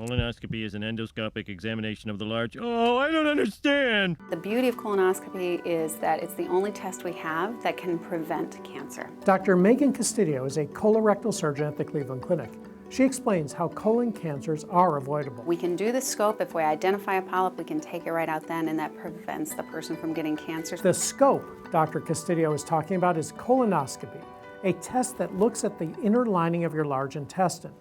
Colonoscopy is an endoscopic examination of the large... Oh, I don't understand! The beauty of colonoscopy is that it's the only test we have that can prevent cancer. Dr. Megan Castillo is a colorectal surgeon at the Cleveland Clinic. She explains how colon cancers are avoidable. We can do the scope. If we identify a polyp, we can take it right out then, and that prevents the person from getting cancer. The scope Dr. Castillo is talking about is colonoscopy, a test that looks at the inner lining of your large intestine.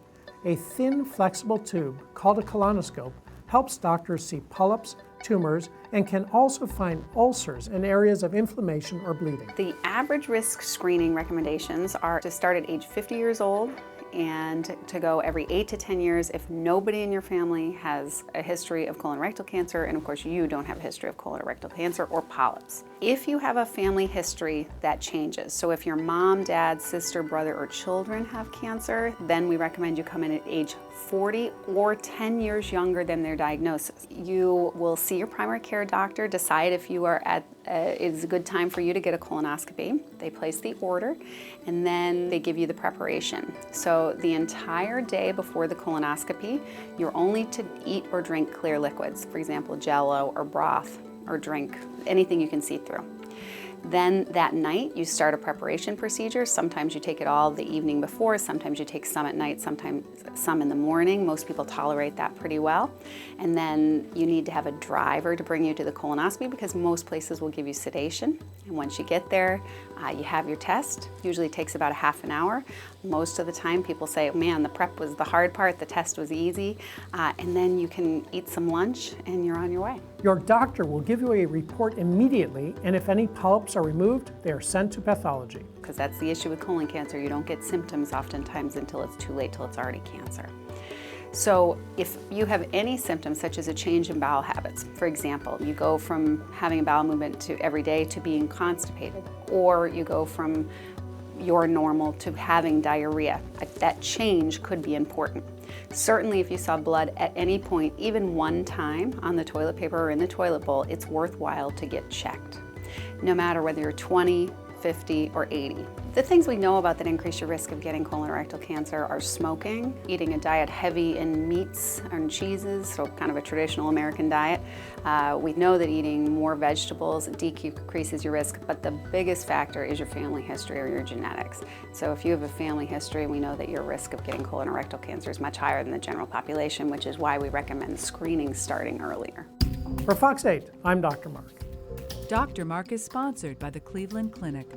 A thin, flexible tube called a colonoscope helps doctors see polyps, tumors, and can also find ulcers and areas of inflammation or bleeding. The average risk screening recommendations are to start at age 50 years old and to go every 8 to 10 years if nobody in your family has a history of colorectal cancer, and of course you don't have a history of colorectal cancer or polyps. If you have a family history, that changes. So if your mom, dad, sister, brother, or children have cancer, then we recommend you come in at age 40 or 10 years younger than their diagnosis. You will see your primary care doctor, decide if you are at it's a good time for you to get a colonoscopy. They place the order, and then they give you the preparation. So the entire day before the colonoscopy, you're only to eat or drink clear liquids, for example, Jell-O or broth, or drink anything you can see through. Then that night, you start a preparation procedure. Sometimes you take it all the evening before, sometimes you take some at night, sometimes some in the morning. Most people tolerate that pretty well. And then you need to have a driver to bring you to the colonoscopy because most places will give you sedation. And once you get there, you have your test. Usually takes about a half an hour. Most of the time people say, man, the prep was the hard part, the test was easy. And then you can eat some lunch and you're on your way. Your doctor will give you a report immediately, and if any polyps are removed, they are sent to pathology. Because that's the issue with colon cancer. You don't get symptoms oftentimes until it's too late, till it's already cancer. So if you have any symptoms such as a change in bowel habits, for example, you go from having a bowel movement to every day to being constipated, or you go from your normal to having diarrhea, that change could be important. Certainly if you saw blood at any point, even one time on the toilet paper or in the toilet bowl, it's worthwhile to get checked, no matter whether you're 20, 50, or 80. The things we know about that increase your risk of getting colorectal cancer are smoking, eating a diet heavy in meats and cheeses, so kind of a traditional American diet. We know that eating more vegetables decreases your risk, but the biggest factor is your family history or your genetics. So if you have a family history, we know that your risk of getting colorectal cancer is much higher than the general population, which is why we recommend screening starting earlier. For Fox 8, I'm Dr. Mark. Dr. Mark is sponsored by the Cleveland Clinic.